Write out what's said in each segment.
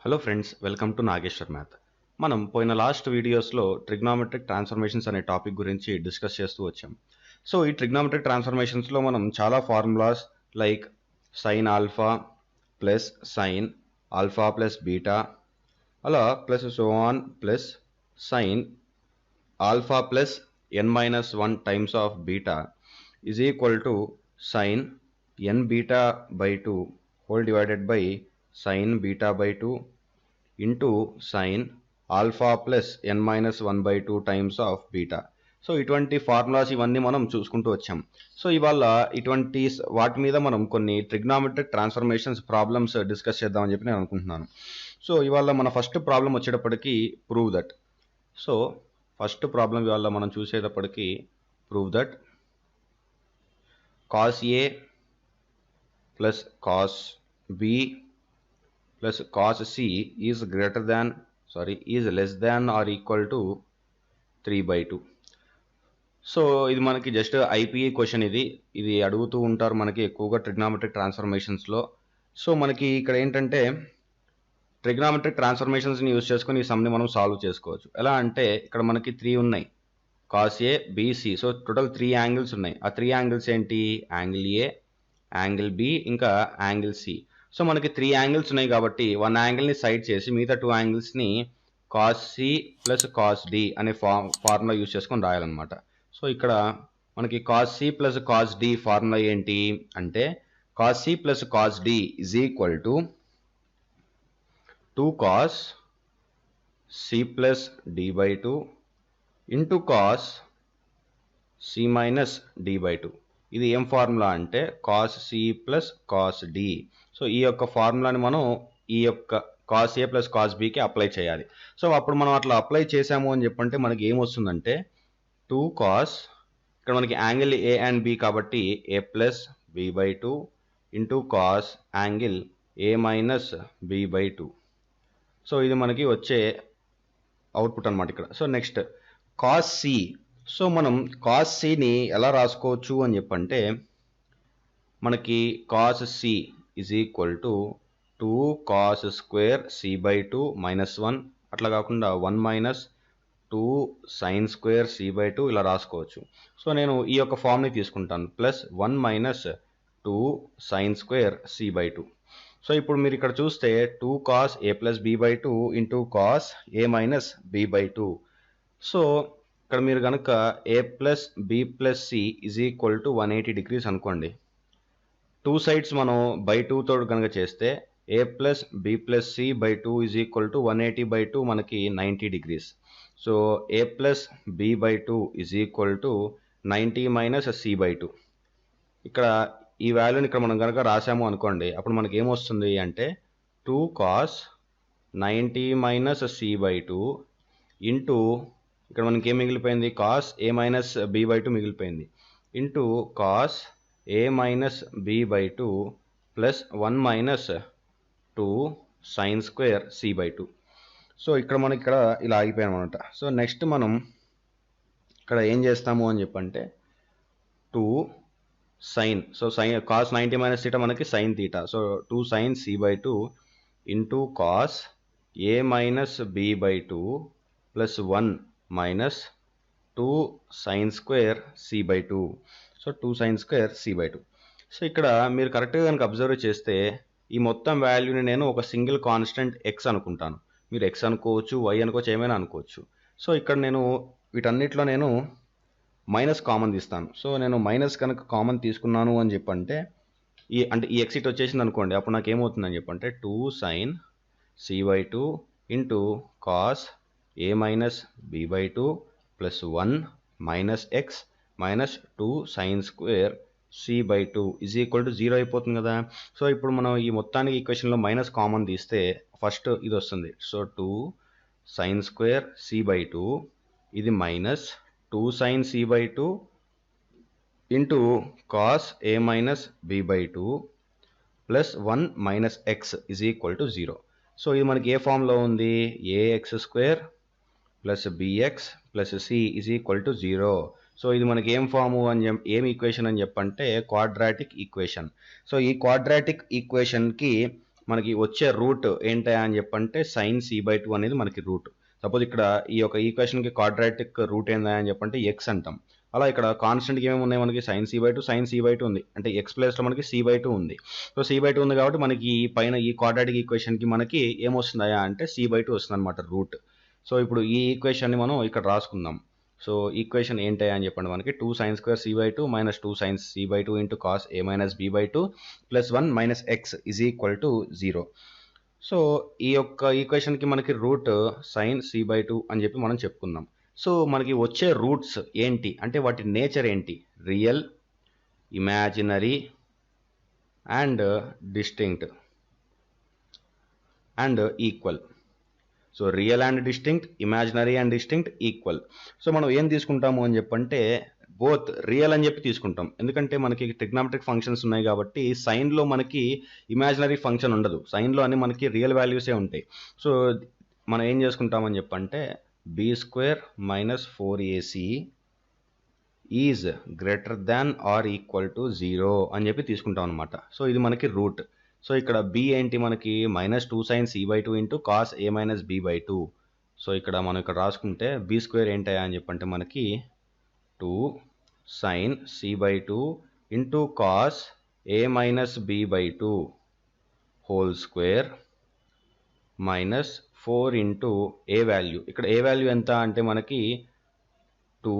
Hello friends, welcome to Nageswar math. మనం పోయిన last వీడియోస్లో ట్రిగ్నామెట్రిక్ ట్రాన్స్ఫర్మేషన్స్ అనే టాపిక్ గురించి డిస్కస్ చేస్తూ వచ్చాం. సో ఈ ట్రిగ్నామెట్రిక్ ట్రాన్స్ఫర్మేషన్స్లో మనం చాలా formulas like sine alpha plus sine alpha plus beta అలా plus so on plus sine alpha plus n-1 times of beta is equal to sine n beta by 2 whole divided by sin beta by 2 into sin alpha plus n-1 by 2 times of beta. So ఇటువంటి formulas ఇవన్నీ మనం చూసుకుంటూ వచ్చాం. So ఇవాళ ఇటువంటి వాటి మీద మనం కొన్ని ట్రిగ్నామెట్రిక్ ట్రాన్స్ఫర్మేషన్స్ ప్రాబ్లమ్స్ డిస్కస్ చేద్దామని చెప్పి నేను అనుకుంటున్నాను. సో ఇవాళ మన ఫస్ట్ ప్రాబ్లం వచ్చేటప్పటికి prove that. So first problem ఇవాళ మనం చూసేటప్పటికి prove that cos A plus cos B plus cos C is less than or equal to 3/2. So ఇది మనకి జస్ట్ ఐపీఈ క్వశ్చన్. ఇది అడుగుతూ ఉంటారు మనకి ఎక్కువగా ట్రిగ్నామెట్రిక్ ట్రాన్స్ఫర్మేషన్స్లో. సో మనకి ఇక్కడ ఏంటంటే ట్రిగ్నామెట్రిక్ ట్రాన్స్ఫర్మేషన్స్ని యూజ్ చేసుకొని ఈ సమ్ని మనం సాల్వ్ చేసుకోవచ్చు. ఎలా అంటే ఇక్కడ మనకి 3 ఉన్నాయి, cos A BC. So total 3 angles ఉన్నాయి. ఆ 3 యాంగిల్స్ ఏంటి? యాంగిల్ ఏ, యాంగిల్ బి, ఇంకా యాంగిల్ సి. సో మనకి 3 యాంగిల్స్ ఉన్నాయి కాబట్టి 1 యాంగిల్ని సైడ్ చేసి మిగతా 2 యాంగిల్స్ని cos C plus cos D అనే ఫార్ములా యూజ్ చేసుకొని రాయాలన్నమాట. సో ఇక్కడ మనకి cos C plus cos D formula ఏంటి అంటే cos C plus cos D is equal to 2 cos C plus D by 2 into cos C minus D by 2. ఇది ఏం formula అంటే cos C plus cos D. So ఈ యొక్క ఫార్ములాని మనం ఈ యొక్క కాస్ ఏ ప్లస్ కాస్ బికి అప్లై చేయాలి. సో అప్పుడు మనం అట్లా అప్లై చేసాము అని చెప్పంటే మనకి ఏమొస్తుందంటే 2 కాస్, ఇక్కడ మనకి యాంగిల్ ఏ అండ్ బి కాబట్టి A plus B by 2 into cos angle A minus B by 2. So ఇది మనకి వచ్చే అవుట్పుట్ అనమాట ఇక్కడ. So next cos C. So మనం కాస్ సిని ఎలా రాసుకోవచ్చు అని చెప్పంటే మనకి cos C is equal to 2 cos square C by 2 minus 1, అట్లా కాకుండా 1 minus 2 sine square C by 2 ఇలా రాసుకోవచ్చు. సో నేను ఈ యొక్క ఫామ్ని తీసుకుంటాను, plus 1 minus 2 sine square C by 2. So ఇప్పుడు మీరు ఇక్కడ చూస్తే 2 cos A plus B by 2 into cos A minus B by 2. So ఇక్కడ మీరు కనుక A plus B plus C is equal to 180 degrees అనుకోండి. 2 సైడ్స్ మనం బై 2 తోడు కనుక చేస్తే A plus B plus C by 2 is equal to 180 by 2 మనకి 90 degrees. So A plus B by 2 is equal to 90 minus C by 2. ఇక్కడ ఈ వాల్యూని ఇక్కడ మనం కనుక రాసాము అనుకోండి, అప్పుడు మనకి ఏమొస్తుంది అంటే 2 cos 90 minus C by 2 into ఇక్కడ మనకి ఏం మిగిలిపోయింది, cos A minus B by 2 మిగిలిపోయింది, into cos A minus B by 2 plus 1 minus 2 sine square C by 2. So ఇక్కడ మనకి ఇక్కడ ఇలా ఆగిపోయాం అనమాట. సో నెక్స్ట్ మనం ఇక్కడ ఏం చేస్తాము అని చెప్పంటే 2 sine, so sine cos 90 minus theta మనకి sine theta. So 2 sine C by 2 into cos A minus B by 2 plus 1 minus 2 sine square C by 2. So 2 sine square C by 2. So ఇక్కడ మీరు కరెక్ట్గా కనుక అబ్జర్వ్ చేస్తే ఈ మొత్తం వాల్యూని నేను ఒక సింగిల్ కాన్స్టెంట్ ఎక్స్ అనుకుంటాను. మీరు ఎక్స్ అనుకోవచ్చు, వై అనుకోవచ్చు, ఏమైనా అనుకోవచ్చు. సో ఇక్కడ నేను వీటన్నిటిలో నేను మైనస్ కామన్ తీస్తాను. సో నేను మైనస్ కనుక కామన్ తీసుకున్నాను అని చెప్పంటే ఈ ఎక్స్ ఇట్ వచ్చేసింది అనుకోండి, అప్పుడు నాకు ఏమవుతుందని చెప్పంటే 2 sine C by 2 into cos A minus B by 2 plus 1 minus X minus 2 sine square C by 2 is equal to 0 అయిపోతుంది కదా. సో ఇప్పుడు మనం ఈ మొత్తానికి ఈక్వేషన్లో మైనస్ కామన్ తీస్తే ఫస్ట్ ఇది వస్తుంది. So 2 sine square C by 2 ఇది minus 2 sine C by 2 into cos A minus B by 2 plus 1 minus X is equal to 0. So ఇది మనకి ఏ ఫామ్లో ఉంది, A X square plus B X plus C is equal to 0. So ఇది మనకి ఏం form అని ఏం ఈక్వేషన్ అని చెప్పంటే క్వాడ్రాటిక్ ఈక్వేషన్. సో ఈ క్వాడ్రాటిక్ ఈక్వేషన్కి మనకి వచ్చే రూట్ ఏంటి అని చెప్పంటే సైన్ c/2 అనేది మనకి రూట్. సపోజ్ ఇక్కడ ఈ యొక్క ఈక్వేషన్కి క్వాడ్రాటిక్ రూట్ ఏందా అని చెప్పంటే ఎక్స్ అంటాం. అలా ఇక్కడ కాన్స్టెంట్కి ఏమేమి ఉన్నాయి మనకి సైన్ c/2 ఉంది, అంటే ఎక్స్ ప్లేస్లో మనకి c/2 ఉంది. సో c/2 ఉంది కాబట్టి మనకి పైన ఈ క్వాడ్రాటిక్ ఈక్వేషన్కి మనకి ఏమొస్తుందా అంటే c/2 వస్తుంది అనమాట రూట్. సో ఇప్పుడు ఈ ఈక్వేషన్ని మనం ఇక్కడ రాసుకుందాం. సో ఈక్వేషన్ ఏంటి అని చెప్పండి మనకి 2 sin square c/2 minus 2 sin c/2 into cos a minus b/2 plus 1 minus x is equal to 0. So ఈ యొక్క ఈక్వేషన్కి మనకి రూట్ సైన్ c/2 అని చెప్పి మనం చెప్పుకుందాం. సో మనకి వచ్చే రూట్స్ ఏంటి అంటే వాటి నేచర్ ఏంటి? Real, imaginary and distinct and equal. So real and distinct, imaginary and distinct, equal. So మనం ఏం తీసుకుంటాము అని చెప్పంటే బోత్ రియల్ అని చెప్పి తీసుకుంటాం, ఎందుకంటే మనకి ట్రిగ్నామెట్రిక్ ఫంక్షన్స్ ఉన్నాయి కాబట్టి సైన్లో మనకి ఇమాజినరీ ఫంక్షన్ ఉండదు, సైన్లో అన్ని మనకి రియల్ వాల్యూసే ఉంటాయి. సో మనం ఏం చేసుకుంటామని చెప్పంటే b² minus 4ac is greater than or equal to 0 అని చెప్పి తీసుకుంటాం అనమాట. సో ఇది మనకి రూట్. సో ఇక్కడ b ఏంటి మనకి -2 sin c/2 into cos a minus b/2. So ఇక్కడ మనం ఇక్కడ రాసుకుంటే b² ఏంటి అని చెప్పంటే మనకి 2 sin c/2 into cos a minus b/2 whole square minus 4 into A value. ఇక్కడ ఏ వాల్యూ ఎంత అంటే మనకి 2.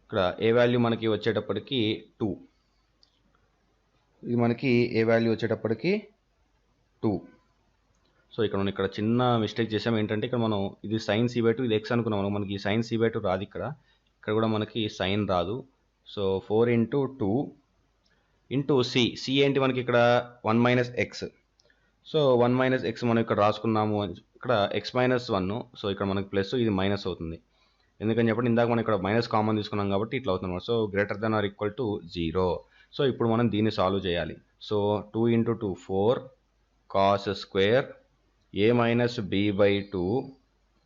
ఇక్కడ ఏ వాల్యూ మనకి వచ్చేటప్పటికి 2. ఇది మనకి ఏ వాల్యూ వచ్చేటప్పటికి 2. సో ఇక్కడ మనం ఇక్కడ చిన్న మిస్టేక్ చేసాం ఏంటంటే ఇక్కడ మనం ఇది సైన్ c/2 ఇది ఎక్స్ అనుకున్నాం, మనకి సైన్ c/2 రాదు, ఇక్కడ కూడా మనకి సైన్ రాదు. సో 4 ఇంటూ 2 ఇంటూ సి ఏంటి మనకి ఇక్కడ 1 minus X. So 1 minus X మనం ఇక్కడ రాసుకున్నాము, ఇక్కడ ఎక్స్ మైనస్ 1. సో ఇక్కడ మనకి ప్లస్, ఇది మైనస్ అవుతుంది, ఎందుకని చెప్పండి ఇందాక మనం ఇక్కడ మైనస్ కామన్ తీసుకున్నాం కాబట్టి ఇట్లా అవుతుంది. So greater than or equal to 0. So ఇప్పుడు మనం దీన్ని సాల్వ్ చేయాలి. So 2 into 2 4 cos square a minus b/2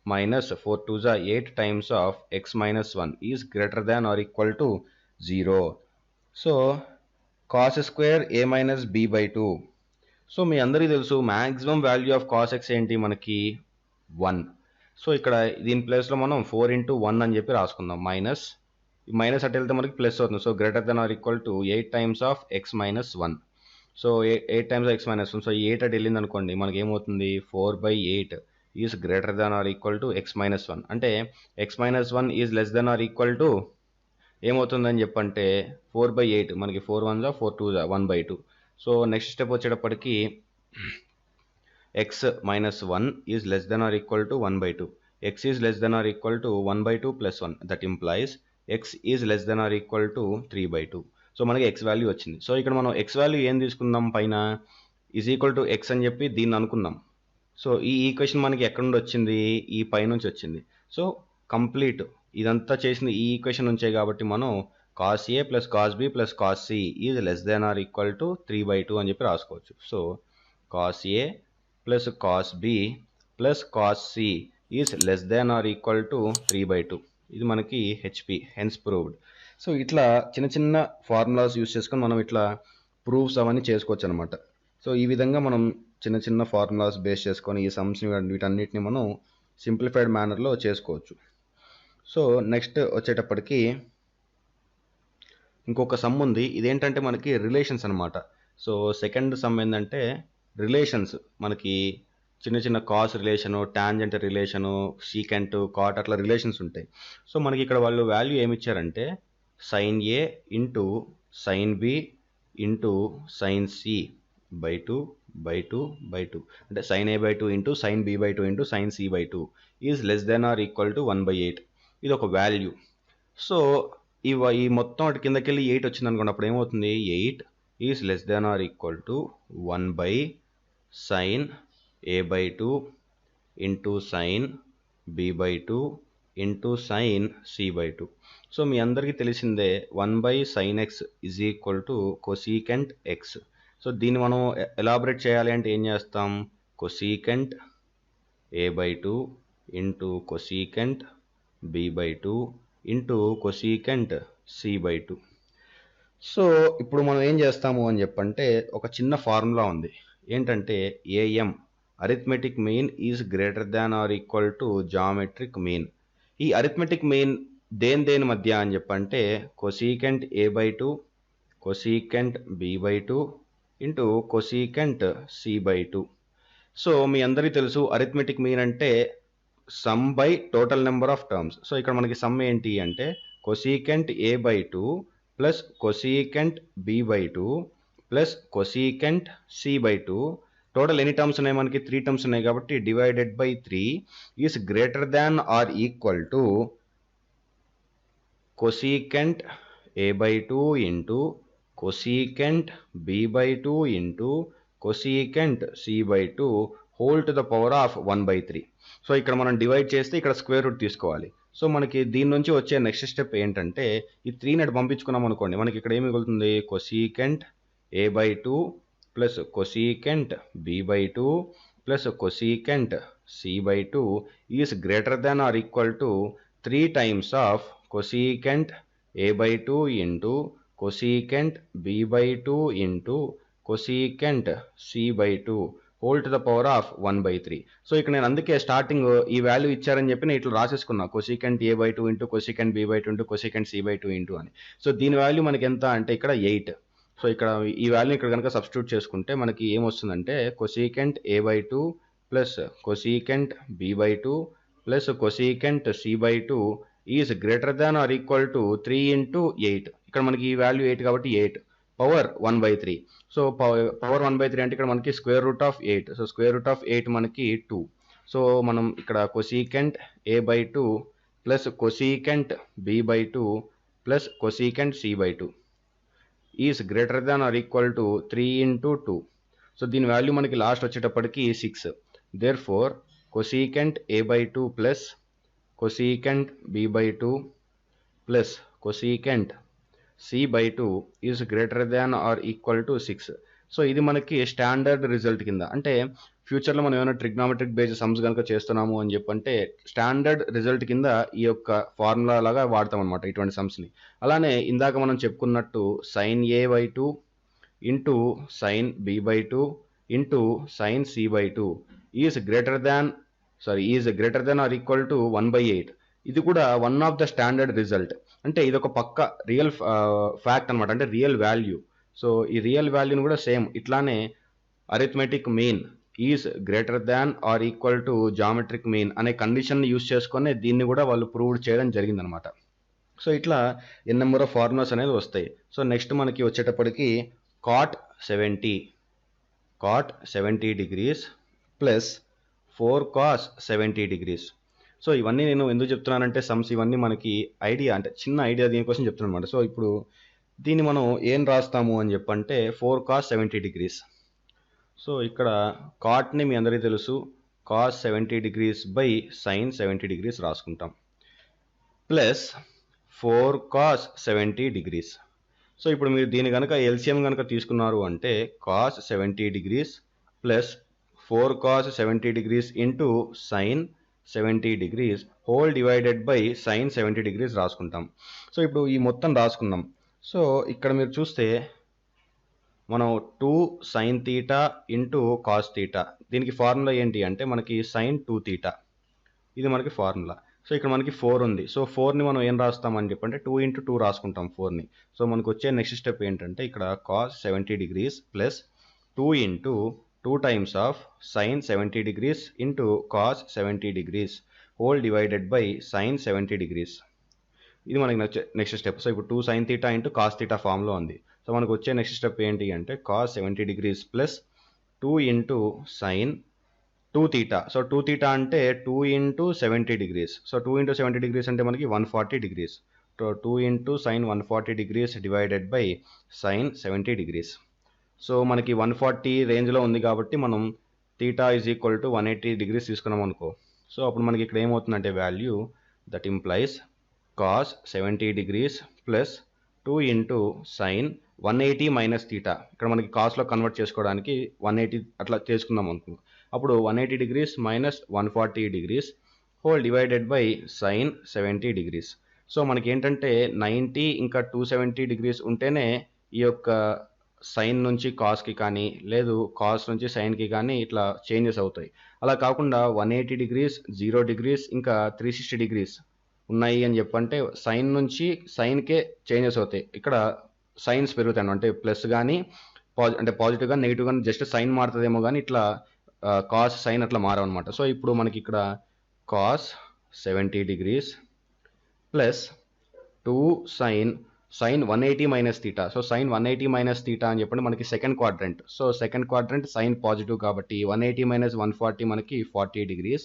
minus 4 2 8 times of X minus 1 is greater than or equal to 0. So cos square a minus b/2. So మీ అందరికీ తెలుసు maximum value of cos X ఏంటి మనకి 1. So ఇక్కడ దీని ప్లేస్లో మనం 4 into 1 అని చెప్పి రాసుకుందాం, మైనస్ అటు వెళ్తే మనకి ప్లస్ అవుతుంది. So greater than or equal to 8 times of X minus 1. So 8 times X minus 1. So 8 అటు వెళ్ళింది అనుకోండి మనకి ఏమవుతుంది 4/8 is greater than or equal to X minus 1. అంటే X minus 1 is less than or equal to ఏమవుతుందని చెప్పంటే 4/8. మనకి 4 1 4 2 1/2. So next step వచ్చేటప్పటికి x minus 1 is less than or equal to 1/2. x is less than or equal to 1/2 plus 1. That implies x is less than or equal to 3/2. So మనకి x value వచ్చింది. So ఇక్కడ మనం x value ఏం తీసుకుందాం, పైన is equal to x అని చెప్పి దీన్ని అనుకుందాం. సో ఈ ఈక్వేషన్ మనకి ఎక్కడ నుండి వచ్చింది, ఈ పై నుంచి వచ్చింది. సో కంప్లీట్ ఇదంతా చేసింది ఈ ఈక్వేషన్ నుంచే కాబట్టి మనం cos a plus cos b plus cos c is less than or equal to 3/2 అని చెప్పి రాసుకోవచ్చు. So cos a plus cos b plus cos c is less than or equal to 3/2. ఇది మనకి హెచ్పి, హెన్స్ ప్రూవ్డ్. సో ఇట్లా చిన్న చిన్న formulas use చేసుకొని మనం ఇట్లా ప్రూఫ్స్ అవన్నీ చేసుకోవచ్చు అనమాట. సో ఈ విధంగా మనం చిన్న చిన్న ఫార్ములాస్ బేస్ చేసుకొని ఈ సమ్స్ని వీటన్నిటిని మనం సింప్లిఫైడ్ మేనర్లో చేసుకోవచ్చు. సో నెక్స్ట్ వచ్చేటప్పటికి ఇంకొక సమ్ ఉంది, ఇదేంటంటే మనకి రిలేషన్స్ అనమాట. సో సెకండ్ సమ్ ఏంటంటే రిలేషన్స్, మనకి చిన్న చిన్న cos relation, tangent relation, secant, cot అట్లా రిలేషన్స్ ఉంటాయి. సో మనకి ఇక్కడ వాళ్ళు వాల్యూ ఏమి ఇచ్చారంటే sine A into sine B into sine C by 2 అంటే sine a/2 into sine b/2 into sine c/2 is less than or equal to 1/8. ఇది ఒక వాల్యూ. సో ఈ మొత్తం అటు కిందకి వెళ్ళి 8 వచ్చింది అనుకోండి, అప్పుడు ఏమవుతుంది 8 is less than or equal to 1/sin a/2 into sine b/2 into sine c/2. So మీ అందరికీ తెలిసిందే 1/sin x is equal to cosecant x. So దీన్ని మనం ఎలాబరేట్ చేయాలి అంటే ఏం చేస్తాం, cosecant a/2 into cosecant b/2 into cosecant c/2. So ఇప్పుడు మనం ఏం చేస్తాము అని చెప్పంటే ఒక చిన్న ఫార్ములా ఉంది. ఏంటంటే AM arithmetic mean is greater than or equal to geometric mean. ఈ అరిథమెటిక్ మీన్ దేని మధ్య అని చెప్పంటే cosecant a/2 cosecant b/2 into cosecant c/2. So మీ అందరికీ తెలుసు అరిథమెటిక్ మీన్ అంటే sum by total number of terms. So ఇక్కడ మనకి సమ్ ఏంటి అంటే cosecant a/2 plus cosecant b/2 plus cosecant c/2. Total ఎన్ని టర్మ్స్ ఉన్నాయి మనకి 3 టర్మ్స్ ఉన్నాయి కాబట్టి divided by 3 is greater than or equal to cosecant a/2 into cosecant b/2 into cosecant c/2 whole to the power of 1/3. So ఇక్కడ మనం divide చేస్తే ఇక్కడ square root తీసుకోవాలి. సో మనకి దీని నుంచి వచ్చే నెక్స్ట్ స్టెప్ ఏంటంటే ఈ 3 అటు పంపించుకున్నాం అనుకోండి, మనకి ఇక్కడ ఏమి మిగులుతుంది cosecant a/2 plus cosecant b/2 plus cosecant c/2 is greater than or equal to 3 times of cosecant a/2 into cosecant b/2 into cosecant c/2 whole to the power of 1/3. So ఇక్కడ నేను అందుకే స్టార్టింగ్ ఈ value ఇచ్చారని చెప్పి నేను ఇట్లా రాసేసుకున్నా cosecant a/2 into cosecant b/2 into cosecant c/2 into అని. సో దీని వాల్యూ మనకి ఎంత అంటే ఇక్కడ 8. సో ఇక్కడ ఈ వాల్యూ ఇక్కడ కనుక సబ్స్టిట్యూట్ చేసుకుంటే మనకి ఏమొస్తుందంటే cosecant a/2 plus cosecant b/2 plus cosecant c/2 is greater than or equal to 3 into 8. ఇక్కడ మనకి ఈ వాల్యూ 8 కాబట్టి 8 పవర్ 1/3. సో పవర్ 1/3 అంటే ఇక్కడ మనకి square root of 8. So square root of 8 మనకి 2. సో మనం ఇక్కడ cosecant a/2 plus cosecant b/2 plus cosecant c/2 is greater than or equal to 3 into 2. So దీని వాల్యూ మనకి లాస్ట్ వచ్చేటప్పటికి 6. Therefore cosecant a/2 plus cosecant b/2 plus cosecant c/2 is greater than or equal to 6. So ఇది మనకి standard result కింద, అంటే ఫ్యూచర్లో మనం ఏమైనా ట్రిగ్నామెట్రిక్ బేస్డ్ సమ్స్ కనుక చేస్తున్నాము అని చెప్పంటే స్టాండర్డ్ రిజల్ట్ కింద ఈ యొక్క ఫార్ములా లాగా వాడతాం అనమాట ఇటువంటి సమ్స్ని. అలానే ఇందాక మనం చెప్పుకున్నట్టు sine a/2 into sine b/2 into sine c/2 is greater than or equal to 1/8. ఇది కూడా one of the standard result, అంటే ఇది ఒక పక్క రియల్ ఫ్యాక్ట్ అనమాట, అంటే రియల్ వాల్యూ. సో ఈ రియల్ వాల్యూని కూడా సేమ్ ఇట్లానే arithmetic mean is greater than or equal to geometric mean అనే కండిషన్ని యూస్ చేసుకొని దీన్ని కూడా వాళ్ళు ప్రూవ్ చేయడం జరిగిందనమాట. సో ఇట్లా ఎన్ నెంబర్ ఆఫ్ ఫార్ములాస్ అనేది వస్తాయి. సో నెక్స్ట్ మనకి వచ్చేటప్పటికి cot 70 degrees plus 4 cos 70 degrees. So ఇవన్నీ నేను ఎందుకు చెప్తున్నానంటే సమ్స్ ఇవన్నీ మనకి ఐడియా, అంటే చిన్న ఐడియా దీనికోసం చెప్తున్నాను అనమాట. సో ఇప్పుడు దీన్ని మనం ఏం రాస్తాము అని చెప్పంటే 4 cos 70 డిగ్రీస్. సో ఇక్కడ కాట్ని మీ అందరికీ తెలుసు, cos 70 degrees by sin 70 degrees రాసుకుంటాం ప్లస్ 4 cos 70 డిగ్రీస్. సో ఇప్పుడు మీరు దీని కనుక ఎల్సిఎం కనుక తీసుకున్నారు అంటే cos 70 degrees plus 4 cos 70 degrees into sin 70 degrees whole divided by sin 70 degrees రాసుకుంటాం. సో ఇప్పుడు ఈ మొత్తం రాసుకుందాం. సో ఇక్కడ మీరు చూస్తే మనం 2 sin θ ఇంటూ కాస్ θ, దీనికి ఫార్ములా ఏంటి అంటే మనకి sin 2θ, ఇది మనకి ఫార్ములా. సో ఇక్కడ మనకి 4 ఉంది. సో 4ని మనం ఏం రాస్తామని చెప్పంటే 2 ఇంటూ 2 రాసుకుంటాం 4ని. సో మనకు వచ్చే నెక్స్ట్ స్టెప్ ఏంటంటే ఇక్కడ cos 70 degrees plus 2 into 2 times of sin 70 degrees into cos 70 degrees whole divided by sin 70 degrees. ఇది మనకి నెక్స్ట్ స్టెప్. సో ఇప్పుడు 2 sin θ ఇంటూ కాస్ θ ఫామ్లో ఉంది. సో మనకు వచ్చే నెక్స్ట్ స్టెప్ ఏంటి అంటే cos 70 degrees plus 2 into sin 2θ. So 2θ అంటే 2 into 70 degrees. So 2 into 70 degrees అంటే మనకి 140 degrees. So 2 into sin 140 degrees divided by sin 70 degrees. So మనకి 140 రేంజ్లో ఉంది కాబట్టి మనం θ ఈజ్ ఈక్వల్ టు 180 డిగ్రీస్ తీసుకున్నాం అనుకో. సో అప్పుడు మనకి ఇక్కడ ఏమవుతుందంటే value that implies cos 70 degrees plus 2 into sin 180 minus θ. ఇక్కడ మనకి కాస్లో కన్వర్ట్ చేసుకోవడానికి 180 అట్లా చేసుకుందాం అనుకో. అప్పుడు 180 degrees minus 140 degrees whole divided by sin 70 degrees. So మనకి ఏంటంటే 90 ఇంకా 270 డిగ్రీస్ ఉంటేనే ఈ యొక్క సైన్ నుంచి కాస్కి కానీ లేదు కాస్ నుంచి సైన్కి కానీ ఇట్లా చేంజెస్ అవుతాయి. అలా కాకుండా 180 డిగ్రీస్, 0 డిగ్రీస్ ఇంకా 360 డిగ్రీస్ ఉన్నాయి అని చెప్పంటే సైన్ నుంచి సైన్కే చేంజెస్ అవుతాయి. ఇక్కడ సైన్స్ పెరుగుతాయి అంటే ప్లస్ కానీ అంటే పాజిటివ్ కానీ నెగిటివ్ కానీ జస్ట్ సైన్ మారుతుందేమో కానీ ఇట్లా కాస్ సైన్ అట్లా మారవన్నమాట. సో ఇప్పుడు మనకి ఇక్కడ cos 70 degrees plus 2 sine 180 minus theta. So sine 180 minus theta అని చెప్పండి మనకి second quadrant. So second quadrant sine positive కాబట్టి 180 మైనస్ 140 మనకి 40 degrees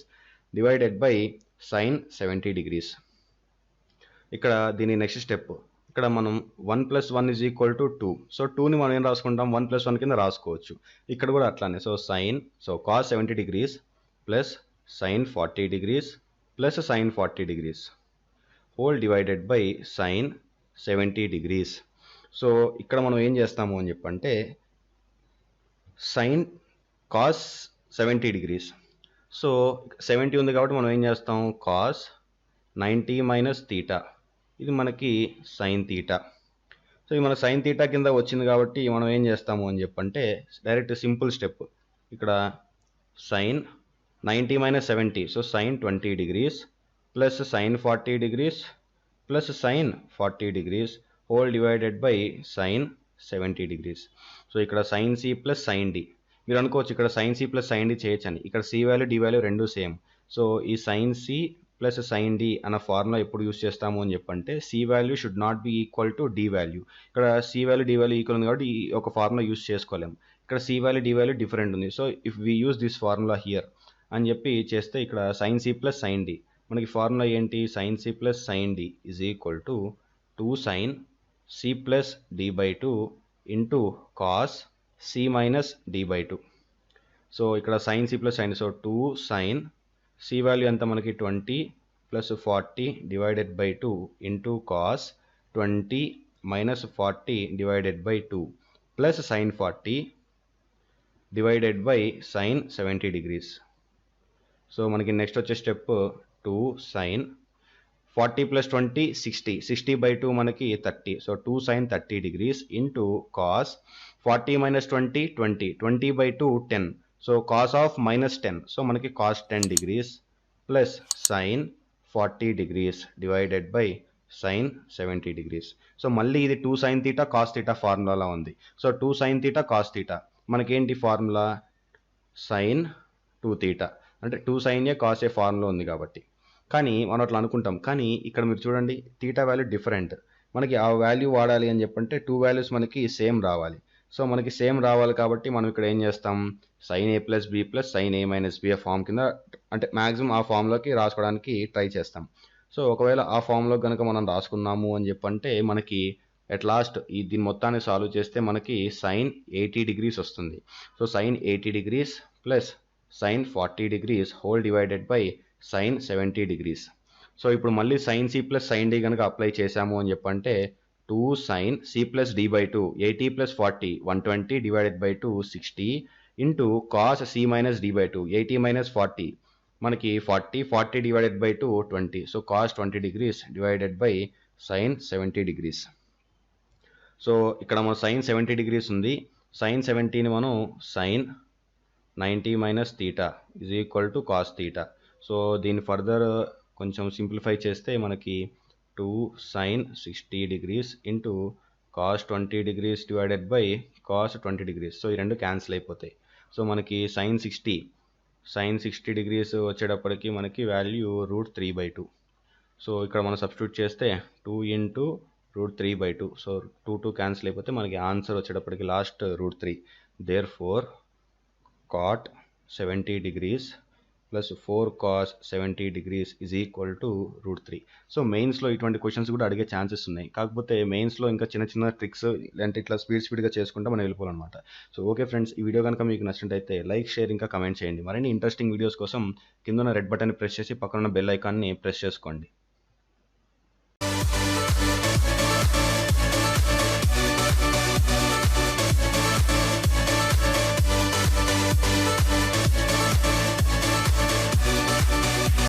divided by sine 70 degrees. ఇక్కడ దీని నెక్స్ట్ స్టెప్ ఇక్కడ మనం 1 + 1 = 2. సో 2ని మనం ఏం రాసుకుంటాం 1 + 1 కింద రాసుకోవచ్చు. ఇక్కడ కూడా అట్లానే so cos 70 degrees plus sine 40 degrees plus sine 40 degrees whole divided by sine 70 degrees. So ఇక్కడ మనం ఏం చేస్తాము అని చెప్పంటే సైన్ కాస్ 70 డిగ్రీస్. సో 70 ఉంది కాబట్టి మనం ఏం చేస్తాం కాస్ 90 మైనస్ తీటా, ఇది మనకి సైన్ తీటా. సో ఇది మన సైన్ తీటా కింద వచ్చింది కాబట్టి మనం ఏం చేస్తాము అని చెప్పంటే డైరెక్ట్ సింపుల్ స్టెప్ ఇక్కడ sine 90 minus 70 so sine 20 degrees plus sine 40 degrees plus sine 40 degrees whole divided by sine 70 degrees. So ఇక్కడ sine C plus sine D. మీరు అనుకోవచ్చు ఇక్కడ sine C plus sine D చేయొచ్చని. ఇక్కడ సి వాల్యూ డి వాల్యూ రెండు same. So ఈ sine C plus sine D అన్న formula ఎప్పుడు యూస్ చేస్తాము అని చెప్పంటే C value should not be equal to D value. ఇక్కడ C value D value equal ఉంది కాబట్టి ఈ ఒక ఫార్ములా యూస్ చేసుకోలేము. ఇక్కడ C value D value different ఉంది. So if we use this formula here అని చెప్పి చేస్తే ఇక్కడ sine C plus sine D మనకి ఫార్ములా ఏంటి sine C plus sine D is equal to 2 sine C plus D by 2 into cos C minus D by 2. So ఇక్కడ sine C plus sine, so 2 sine C value ఎంత మనకి 20 plus 40 divided by 2 into cos 20 minus 40 divided by 2 plus sine 40 divided by sine 70 degrees. So మనకి next వచ్చే step 2 sine 40 plus 20 60 by 2 మనకి 30. So 2 sine 30 degrees into cos 40 minus 20 by 2 10. So cos of minus 10 so మనకి cos 10 degrees plus sine 40 degrees divided by sine 70 degrees. So మళ్ళీ ఇది 2 sine theta cos theta ఫార్ములాలా ఉంది. So 2 sine theta cos theta మనకేంటి formula sine 2 theta అంటే 2 sine A cos A formula ఉంది కాబట్టి. కానీ మనం అట్లా అనుకుంటాం కానీ ఇక్కడ మీరు చూడండి తీటా వాల్యూ డిఫరెంట్. మనకి ఆ వాల్యూ వాడాలి అని చెప్పంటే 2 వాల్యూస్ మనకి సేమ్ రావాలి. సో మనకి సేమ్ రావాలి కాబట్టి మనం ఇక్కడ ఏం చేస్తాం సైన్ ఏ ప్లస్ బి ప్లస్ సైన్ ఏ మైనస్ బి ఫామ్ కింద అంటే మ్యాక్సిమం ఆ ఫామ్లోకి రాసుకోవడానికి ట్రై చేస్తాం. సో ఒకవేళ ఆ ఫామ్లో కనుక మనం రాసుకున్నాము అని చెప్పంటే మనకి అట్ లాస్ట్ దీని మొత్తాన్ని సాల్వ్ చేస్తే మనకి సైన్ 80 డిగ్రీస్ వస్తుంది. So sine 80 degrees plus sine 40 degrees whole divided by sine 70 degrees. So ఇప్పుడు మళ్ళీ sine C plus sine D కనుక అప్లై చేసాము అని చెప్పంటే 2 sine C plus D by 2 80 plus 40 120 divided by 2 60 into cos C minus D by 2 80 minus 40 మనకి 40 divided by 2 20. So cos 20 degrees divided by sine 70 degrees. So ఇక్కడ మన sine 70 degrees ఉంది. Sine 70ని మనం sine 90 minus theta is equal to cos theta. So దీన్ని further కొంచెం simplify చేస్తే మనకి 2 sine 60 degrees into cos 20 degrees divided by cos 20 degrees. So ఈ రెండు క్యాన్సిల్ అయిపోతాయి. సో మనకి సైన్ 60 డిగ్రీస్ వచ్చేటప్పటికి మనకి వాల్యూ √3/2. సో ఇక్కడ మనం సబ్స్టిట్యూట్ చేస్తే 2 ఇంటూ √3/2. సో 2 క్యాన్సిల్ అయిపోతే మనకి ఆన్సర్ వచ్చేటప్పటికి last √3. Therefore cot 70 degrees plus 4 cos 70 degrees is equal to √3. సో మెయిన్స్లో ఇటువంటి క్వశ్చన్స్ కూడా అడిగే ఛాన్సెస్ ఉన్నాయి. కాకపోతే మెయిన్స్లో ఇంకా చిన్న ట్రిక్స్ ఇలాంటి ఇట్లా స్పీడ్గా చేసుకుంటే మనం వెళ్ళిపోవాలన్నమాట. సో ఓకే ఫ్రెండ్స్, ఈ వీడియో కనుక మీకు నచ్చినట్టయితే లైక్ షేర్ ఇంకా కమెంట్ చేయండి. మరిన్ని ఇంట్రెస్టింగ్ వీడియోస్ కోసం కింద ఉన్న రెడ్ బటన్ ప్రెస్ చేసి పక్కన ఉన్న బెల్ ఐకాన్ని ప్రెస్ చేసుకోండి.